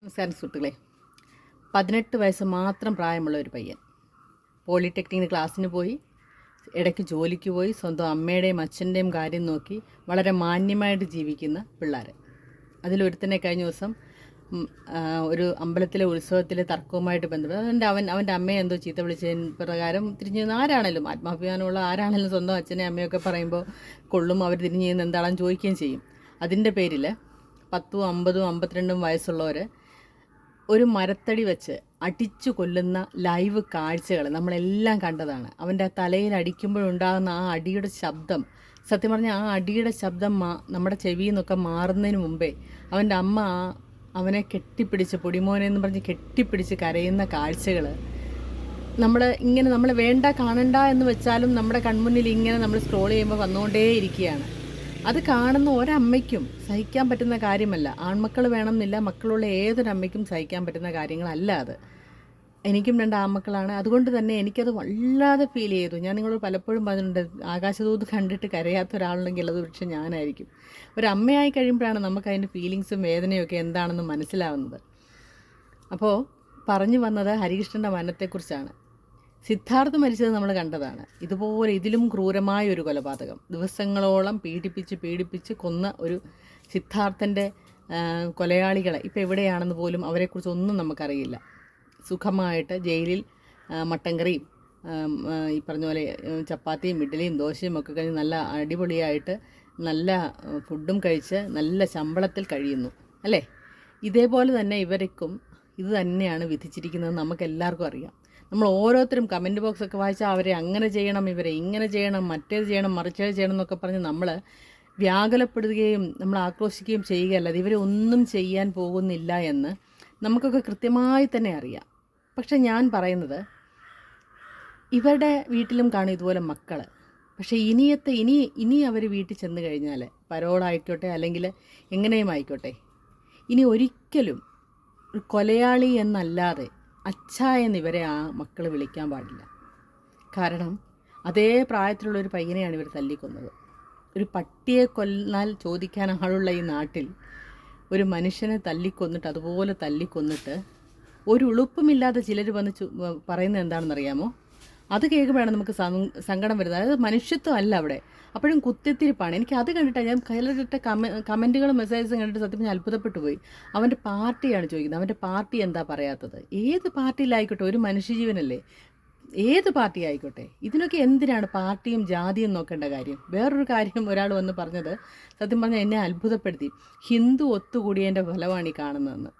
നമസ്കാരം സുഹൃത്തുക്കളെ. 18 വയസ്സ് മാത്രം പ്രായമുള്ള ഒരു പയ്യൻ പോളിടെക്നിക്കിന് ക്ലാസ്സിന് പോയി, ഇടയ്ക്ക് ജോലിക്ക് പോയി, സ്വന്തം അമ്മയുടെയും അച്ഛൻ്റെയും കാര്യം നോക്കി വളരെ മാന്യമായിട്ട് ജീവിക്കുന്ന പിള്ളേർ. അതിലൊരുത്തനെ കഴിഞ്ഞ ദിവസം ഒരു അമ്പലത്തിലെ ഉത്സവത്തിലെ തർക്കവുമായിട്ട് ബന്ധപ്പെട്ട് അവൻ്റെ അമ്മയെ എന്തോ ചീത്ത വിളിച്ചതിന് പ്രകാരം തിരിഞ്ഞു നിന്ന് ആരാണേലും ആത്മാഭിമാനമുള്ള ആരാണേലും സ്വന്തം അച്ഛനെ അമ്മയൊക്കെ പറയുമ്പോൾ കൊള്ളും, അവർ തിരിഞ്ഞു നിന്ന് എന്താണെന്ന് ചോദിക്കുകയും ചെയ്യും. അതിൻ്റെ പേരിൽ 10, 50, 52 വയസ്സുള്ളവർ ഒരു മരത്തടി വെച്ച് അടിച്ചു കൊല്ലുന്ന ലൈവ് കാഴ്ചകൾ നമ്മളെല്ലാം കണ്ടതാണ്. അവൻ്റെ തലയിൽ അടിക്കുമ്പോഴുണ്ടാകുന്ന ആ അടിയുടെ ശബ്ദം, സത്യം പറഞ്ഞാൽ ആ അടിയുടെ ശബ്ദം നമ്മുടെ ചെവിയിൽ നിന്നൊക്കെ മാറുന്നതിന് മുമ്പേ അവൻ്റെ അമ്മ അവനെ കെട്ടിപ്പിടിച്ച് പൊടിമോനെ എന്ന് പറഞ്ഞ് കെട്ടിപ്പിടിച്ച് കരയുന്ന കാഴ്ചകൾ നമ്മൾ വേണ്ട കാണണ്ട എന്ന് വെച്ചാലും നമ്മുടെ കൺമുന്നിൽ ഇങ്ങനെ നമ്മൾ സ്ക്രോൾ ചെയ്യുമ്പോൾ വന്നുകൊണ്ടേയിരിക്കുകയാണ്. അത് കാണുന്ന ഒരമ്മയ്ക്കും സഹിക്കാൻ പറ്റുന്ന കാര്യമല്ല. ആൺമക്കൾ വേണമെന്നില്ല, മക്കളുള്ള ഏതൊരമ്മയ്ക്കും സഹിക്കാൻ പറ്റുന്ന കാര്യങ്ങളല്ല അത്. എനിക്കും 2 ആൺമക്കളാണ്. അതുകൊണ്ട് തന്നെ എനിക്കത് വല്ലാതെ ഫീൽ ചെയ്തു. ഞാൻ നിങ്ങളോട് പലപ്പോഴും പറഞ്ഞിട്ടുണ്ട്, ആകാശദൂത് കണ്ടിട്ട് കരയാത്ത ഒരാളുണ്ടെങ്കിൽ അത് പക്ഷേ ഞാനായിരിക്കും. ഒരമ്മയായി കഴിയുമ്പോഴാണ് നമുക്ക് അതിൻ്റെ ഫീലിങ്സും വേദനയൊക്കെ എന്താണെന്ന് മനസ്സിലാവുന്നത്. അപ്പോൾ പറഞ്ഞു വന്നത് ഹരികൃഷ്ണൻ്റെ മരണത്തെക്കുറിച്ചാണ്. സിദ്ധാർത്ഥ് മരിച്ചത് നമ്മൾ കണ്ടതാണ്. ഇതുപോലെ ഇതിലും ക്രൂരമായ ഒരു കൊലപാതകം, ദിവസങ്ങളോളം പീഡിപ്പിച്ച് കൊന്ന ഒരു സിദ്ധാർത്ഥൻ്റെ കൊലയാളികളെ ഇപ്പോൾ എവിടെയാണെന്ന് പോലും അവരെക്കുറിച്ചൊന്നും നമുക്കറിയില്ല. സുഖമായിട്ട് ജയിലിൽ മട്ടൻ കറിയും ഈ പറഞ്ഞ പോലെ ചപ്പാത്തിയും ഇഡ്ഡലിയും ദോശയും ഒക്കെ കഴിഞ്ഞ് നല്ല അടിപൊളിയായിട്ട് നല്ല ഫുഡും കഴിച്ച് നല്ല ശമ്പളത്തിൽ കഴിയുന്നു അല്ലേ? ഇതേപോലെ തന്നെ ഇവർക്കും ഇത് തന്നെയാണ് വിധിച്ചിരിക്കുന്നത്. നമുക്കെല്ലാവർക്കും അറിയാം. നമ്മൾ ഓരോരുത്തരും കമൻറ്റ് ബോക്സൊക്കെ വായിച്ചാൽ അവരെ അങ്ങനെ ചെയ്യണം, ഇവരെ ഇങ്ങനെ ചെയ്യണം, മറ്റേത് ചെയ്യണം, മറിച്ചേത് ചെയ്യണം എന്നൊക്കെ പറഞ്ഞ് നമ്മൾ വ്യാകുലപ്പെടുകയും നമ്മൾ ആക്രോശിക്കുകയും ചെയ്യുകയല്ലാതെ ഇവരെ ഒന്നും ചെയ്യാൻ പോകുന്നില്ല എന്ന് നമുക്കൊക്കെ കൃത്യമായി തന്നെ അറിയാം. പക്ഷെ ഞാൻ പറയുന്നത്, ഇവരുടെ വീട്ടിലും കാണും ഇതുപോലെ മക്കൾ. പക്ഷേ ഇനി അവർ വീട്ടിൽ ചെന്ന് കഴിഞ്ഞാൽ പരോളായിക്കോട്ടെ അല്ലെങ്കിൽ എങ്ങനെയും ആയിക്കോട്ടെ, ഇനി ഒരിക്കലും ഒരു കൊലയാളി എന്നല്ലാതെ അച്ഛാ എന്നിവരെ ആ മക്കൾ വിളിക്കാൻ പാടില്ല. കാരണം അതേ പ്രായത്തിലുള്ളൊരു പയ്യനെയാണ് ഇവർ തല്ലിക്കൊന്നത്. ഒരു പട്ടിയെ കൊന്നാൽ ചോദിക്കാൻ ആളുള്ള ഈ നാട്ടിൽ ഒരു മനുഷ്യനെ തല്ലിക്കൊന്നിട്ട് അതുപോലെ തല്ലിക്കൊന്നിട്ട് ഒരു ഉളുപ്പുമില്ലാതെ ചിലർ വന്ന് പറയുന്നത് എന്താണെന്നറിയാമോ? അത് കേൾക്കുമ്പോഴാണ് നമുക്ക് സങ്കടം വരുന്നത്. അതായത് മനുഷ്യത്വം അല്ല അവിടെ, അപ്പോഴും കുത്തിത്തിരിപ്പാണ്. എനിക്ക് അത് കണ്ടിട്ടാണ് ഞാൻ കയ്യിലിട്ട കമൻറ്റുകളും മെസ്സേജസും കണ്ടിട്ട് സത്യം ഞാൻ അത്ഭുതപ്പെട്ടു പോയി. അവൻ്റെ പാർട്ടിയാണ് ചോദിക്കുന്നത്. അവൻ്റെ പാർട്ടി എന്താ പറയാത്തത്? ഏത് പാർട്ടിയിലായിക്കോട്ടെ, ഒരു മനുഷ്യജീവനല്ലേ, ഏത് പാർട്ടി ആയിക്കോട്ടെ. ഇതിനൊക്കെ എന്തിനാണ് പാർട്ടിയും ജാതിയും നോക്കേണ്ട കാര്യം? വേറൊരു കാര്യം ഒരാൾ വന്ന് പറഞ്ഞത് സത്യം പറഞ്ഞാൽ എന്നെ അത്ഭുതപ്പെടുത്തി. ഹിന്ദു ഒത്തുകൂടിയതിൻ്റെ ഫലമാണ് ഈ കാണുന്നതെന്ന്.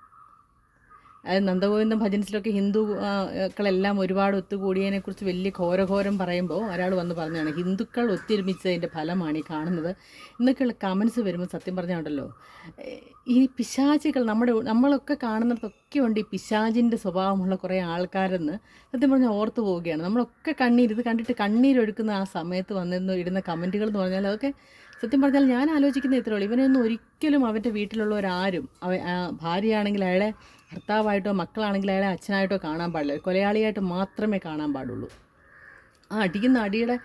അതായത് നന്ദഗോവിന്ദം ഭജൻസിലൊക്കെ ഹിന്ദുക്കളെല്ലാം ഒരുപാട് ഒത്തുകൂടിയതിനെക്കുറിച്ച് വലിയ ഘോരഘോരം പറയുമ്പോൾ ഒരാൾ വന്ന് പറഞ്ഞതാണ് ഹിന്ദുക്കൾ ഒത്തൊരുമിച്ചതിൻ്റെ ഫലമാണ് ഈ കാണുന്നത് എന്നൊക്കെയുള്ള കമൻസ് വരുമ്പോൾ സത്യം പറഞ്ഞുണ്ടല്ലോ, ഈ പിശാചികൾ നമ്മളൊക്കെ കാണുന്നിടത്തൊക്കെ ഉണ്ട് ഈ പിശാചിൻ്റെ സ്വഭാവമുള്ള കുറേ ആൾക്കാരെന്ന് സത്യം പറഞ്ഞാൽ ഓർത്തു പോവുകയാണ്. നമ്മളൊക്കെ ഇത് കണ്ടിട്ട് കണ്ണീരൊഴുക്കുന്ന ആ സമയത്ത് വന്നിരുന്നു ഇടുന്ന കമൻറ്റുകൾ എന്ന് പറഞ്ഞാൽ അതൊക്കെ സത്യം പറഞ്ഞാൽ ഞാൻ ആലോചിക്കുന്ന ഇത്രേ ഉള്ളൂ. ഇവനെയൊന്നും ഒരിക്കലും അവൻ്റെ വീട്ടിലുള്ളവരാരും ഭാര്യയാണെങ്കിൽ അയാളെ ഭർത്താവായിട്ടോ മക്കളാണെങ്കിൽ അയാളെ അച്ഛനായിട്ടോ കാണാൻ പാടില്ല. കൊലയാളിയായിട്ട് മാത്രമേ കാണാൻ പാടുള്ളൂ. ആ അടിക്കുന്ന അടിയുടെ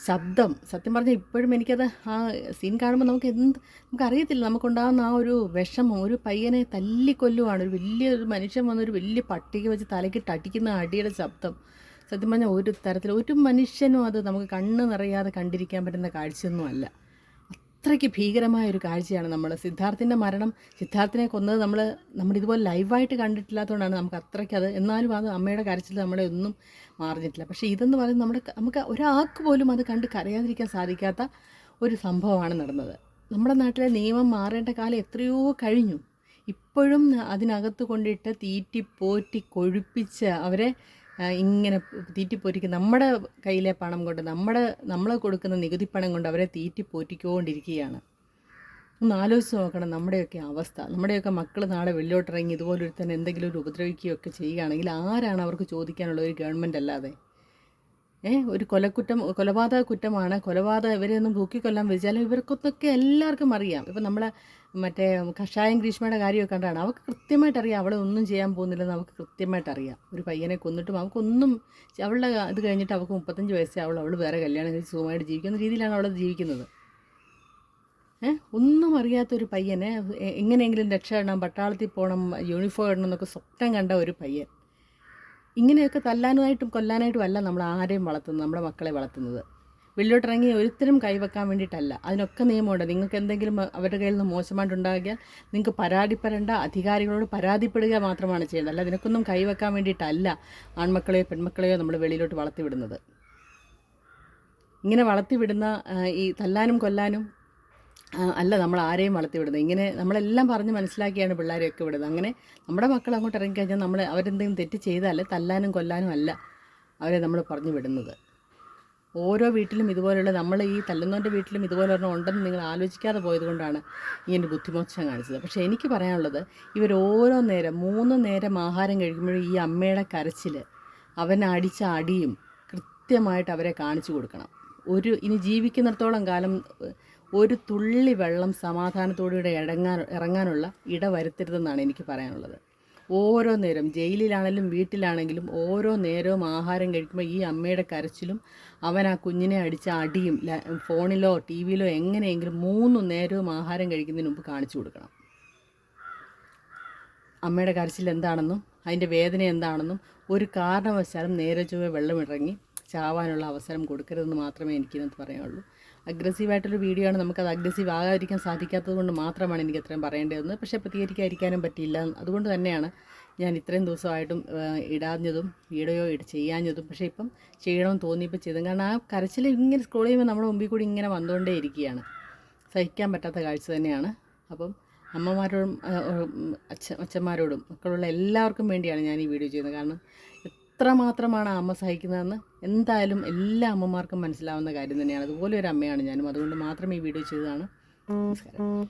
ശബ്ദം സത്യം പറഞ്ഞാൽ ഇപ്പോഴും എനിക്കത് ആ സീൻ കാണുമ്പോൾ നമുക്കറിയത്തില്ല, നമുക്കുണ്ടാകുന്ന ആ ഒരു വിഷമം. ഒരു പയ്യനെ തല്ലിക്കൊല്ലുവാണ്, ഒരു മനുഷ്യൻ വന്നൊരു വലിയ പട്ടിക വെച്ച് തലക്കിട്ട് അടിക്കുന്ന അടിയുടെ ശബ്ദം സത്യം പറഞ്ഞാൽ ഒരു തരത്തിൽ ഒരു മനുഷ്യനും അത് നമുക്ക് കണ്ണ് നിറയാതെ കണ്ടിരിക്കാൻ പറ്റുന്ന കാഴ്ചയൊന്നും അല്ല. അത്രയ്ക്ക് ഭീകരമായൊരു കാഴ്ചയാണ് സിദ്ധാർത്ഥിൻ്റെ മരണം. സിദ്ധാർത്ഥിനെ കൊന്നത് നമ്മളിതുപോലെ ലൈവായിട്ട് കണ്ടിട്ടില്ലാത്തതുകൊണ്ടാണ് നമുക്ക് അത്രയ്ക്കത്. എന്നാലും അത് അമ്മയുടെ കരച്ചിൽ നമ്മളെ ഒന്നും മാറിഞ്ഞിട്ടില്ല. പക്ഷേ ഇതെന്ന് പറയുന്നത് നമുക്ക് ഒരാൾക്ക് പോലും അത് കണ്ട് കരയാതിരിക്കാൻ സാധിക്കാത്ത ഒരു സംഭവമാണ് നടന്നത്. നമ്മുടെ നാട്ടിലെ നിയമം മാറേണ്ട കാലം എത്രയോ കഴിഞ്ഞു. ഇപ്പോഴും അതിനകത്ത് കൊണ്ടിട്ട് തീറ്റിപ്പോറ്റി കൊഴുപ്പിച്ച് അവരെ ഇങ്ങനെ തീറ്റിപ്പോറ്റിക്ക് നമ്മുടെ കയ്യിലെ പണം കൊണ്ട് നമ്മൾ കൊടുക്കുന്ന നികുതി പണം കൊണ്ട് അവരെ തീറ്റിപ്പോറ്റിക്കൊണ്ടിരിക്കുകയാണ്. ഒന്ന് ആലോചിച്ച് നോക്കണം നമ്മുടെയൊക്കെ അവസ്ഥ. നമ്മുടെയൊക്കെ മക്കൾ നാളെ വെളിയിലോട്ടിറങ്ങി ഇതുപോലൊരു തന്നെ എന്തെങ്കിലും ഒരു ഉപദ്രവിക്കുകയൊക്കെ ചെയ്യുകയാണെങ്കിൽ ആരാണ് അവർക്ക് ചോദിക്കാനുള്ള? ഒരു ഗവൺമെൻറ് അല്ലാതെ. ഒരു കൊലപാതക കുറ്റമാണ്. ഇവരെയൊന്നും തൂക്കിക്കൊല്ലാൻ വിധിച്ചാലും ഇവർക്കൊക്കെ എല്ലാവർക്കും അറിയാം. ഇപ്പം നമ്മളെ മറ്റേ കഷായം ഗ്രീഷ്മയുടെ കാര്യമൊക്കെ കണ്ടാണ്. അവൾക്ക് കൃത്യമായിട്ട് അറിയാം അവളെ ഒന്നും ചെയ്യാൻ പോകുന്നില്ലെന്ന് അവൾക്ക് കൃത്യമായിട്ട് അറിയാം. ഒരു പയ്യനെ കൊന്നിട്ടും അവൾക്കൊന്നും, അവളുടെ ഇത് കഴിഞ്ഞിട്ട് അവൾക്ക് 35 വയസ്സേ അവൾ വേറെ കല്യാണം കഴിച്ച് സുഖമായിട്ട് ജീവിക്കുന്ന രീതിയിലാണ് അവൾ ജീവിക്കുന്നത്. ഒന്നും അറിയാത്തൊരു പയ്യനെ എങ്ങനെയെങ്കിലും രക്ഷപ്പെടണം, പട്ടാളത്തിൽ പോകണം, യൂണിഫോം ഇടണം എന്നൊക്കെ സ്വപ്നം കണ്ട ഒരു പയ്യൻ. ഇങ്ങനെയൊക്കെ തല്ലാനായിട്ടും കൊല്ലാനായിട്ടും അല്ല നമ്മൾ ആരെയും വളർത്തുന്നത്, നമ്മുടെ മക്കളെ വളർത്തുന്നത്. വെളിയിലോട്ടിറങ്ങി ഒരിക്കലും കൈവെക്കാൻ വേണ്ടിയിട്ടല്ല. അതിനൊക്കെ നിയമമുണ്ട്. നിങ്ങൾക്ക് എന്തെങ്കിലും അവരുടെ കയ്യിൽ നിന്ന് മോശമായിട്ടുണ്ടാകിയാൽ നിങ്ങൾക്ക് പരാതിപ്പെടേണ്ട, അധികാരികളോട് പരാതിപ്പെടുക മാത്രമാണ് ചെയ്യേണ്ടത്. അല്ല അതിനൊക്കൊന്നും കൈവെക്കാൻ വേണ്ടിയിട്ടല്ല ആൺമക്കളെയോ പെൺമക്കളെയോ നമ്മൾ വെളിയിലോട്ട് വളർത്തിവിടുന്നത്. ഇങ്ങനെ വളർത്തിവിടുന്ന ഈ തല്ലാനും കൊല്ലാനും അല്ല നമ്മൾ ആരെയും വളർത്തിവിടുന്നത്. ഇങ്ങനെ നമ്മളെല്ലാം പറഞ്ഞ് മനസ്സിലാക്കിയാണ് പിള്ളേരെയൊക്കെ വിടുന്നത്. അങ്ങനെ നമ്മുടെ മക്കൾ അങ്ങോട്ട് ഇറങ്ങിക്കഴിഞ്ഞാൽ നമ്മൾ അവരെന്തെങ്കിലും തെറ്റ് ചെയ്താൽ തല്ലാനും കൊല്ലാനും അല്ല അവരെ നമ്മൾ പറഞ്ഞു വിടുന്നത്. ഓരോ വീട്ടിലും ഇതുപോലുള്ള, നമ്മൾ ഈ തല്ലുന്നവൻ്റെ വീട്ടിലും ഇതുപോലെ ഒരെണ്ണം ഉണ്ടെന്ന് നിങ്ങൾ ആലോചിക്കാതെ പോയതുകൊണ്ടാണ് ഇങ്ങനെ ബുദ്ധിമോശം കാണിച്ചത്. പക്ഷേ എനിക്ക് പറയാനുള്ളത്, ഇവർ ഓരോ നേരം 3 നേരം ആഹാരം കഴിക്കുമ്പോഴും ഈ അമ്മയുടെ കരച്ചിൽ, അവനെ അടിച്ച അടിയും കൃത്യമായിട്ട് അവരെ കാണിച്ചു കൊടുക്കണം. ഇനി ജീവിക്കുന്നിടത്തോളം കാലം ഒരു തുള്ളി വെള്ളം സമാധാനത്തോടുകൂടെ ഇറങ്ങാനുള്ള ഇട വരുത്തരുതെന്നാണ് എനിക്ക് പറയാനുള്ളത്. ഓരോ നേരം ജയിലിലാണെങ്കിലും വീട്ടിലാണെങ്കിലും ഓരോ നേരവും ആഹാരം കഴിക്കുമ്പോൾ ഈ അമ്മയുടെ കരച്ചിലും അവൻ ആ കുഞ്ഞിനെ അടിച്ച അടിയും ഫോണിലോ ടി വിയിലോ എങ്ങനെയെങ്കിലും 3 നേരവും ആഹാരം കഴിക്കുന്നതിന് മുമ്പ് കാണിച്ചു കൊടുക്കണം. അമ്മയുടെ കരച്ചിൽ എന്താണെന്നും അതിൻ്റെ വേദന എന്താണെന്നും ഒരു കാരണവശാലും നേരെ ചൊവ്വേ വെള്ളമിറങ്ങി ചാവാനുള്ള അവസരം കൊടുക്കരുതെന്ന് മാത്രമേ എനിക്കിതിനകത്ത് പറയാനുള്ളൂ. അഗ്രസീവായിട്ടൊരു വീഡിയോ ആണ്, നമുക്കത് അഗ്രസീവ് ആകാതിരിക്കാൻ സാധിക്കാത്തത് കൊണ്ട് മാത്രമാണ് എനിക്ക് അത്രയും പറയേണ്ടതെന്ന്. പക്ഷേ പ്രതികരിക്കാതിരിക്കാനും പറ്റിയില്ല. അതുകൊണ്ട് തന്നെയാണ് ഞാൻ ഇത്രയും ദിവസമായിട്ടും ഇടാഞ്ഞതും വീഡിയോ ചെയ്യാഞ്ഞതും. പക്ഷേ ഇപ്പം ചെയ്യണമെന്ന് തോന്നിയപ്പോൾ ചെയ്തത്. കാരണം ആ കരച്ചിൽ ഇങ്ങനെ സ്ക്രോൾ ചെയ്യുമ്പോൾ നമ്മുടെ മുമ്പിൽ കൂടി ഇങ്ങനെ വന്നുകൊണ്ടേ ഇരിക്കുകയാണ്. സഹിക്കാൻ പറ്റാത്ത കാഴ്ച തന്നെയാണ്. അപ്പം അമ്മമാരോടും അച്ഛന്മാരോടും മക്കളുള്ള എല്ലാവർക്കും വേണ്ടിയാണ് ഞാൻ ഈ വീഡിയോ ചെയ്യുന്നത്. കാരണം എത്രമാത്രമാണ് ആ അമ്മ സഹിക്കുന്നതെന്ന് എന്തായാലും എല്ലാ അമ്മമാർക്കും മനസ്സിലാവുന്ന കാര്യം തന്നെയാണ്. അതുപോലെ ഒരു അമ്മയാണ് ഞാനും. അതുകൊണ്ട് മാത്രം ഈ വീഡിയോ ചെയ്തതാണ്. നമസ്കാരം.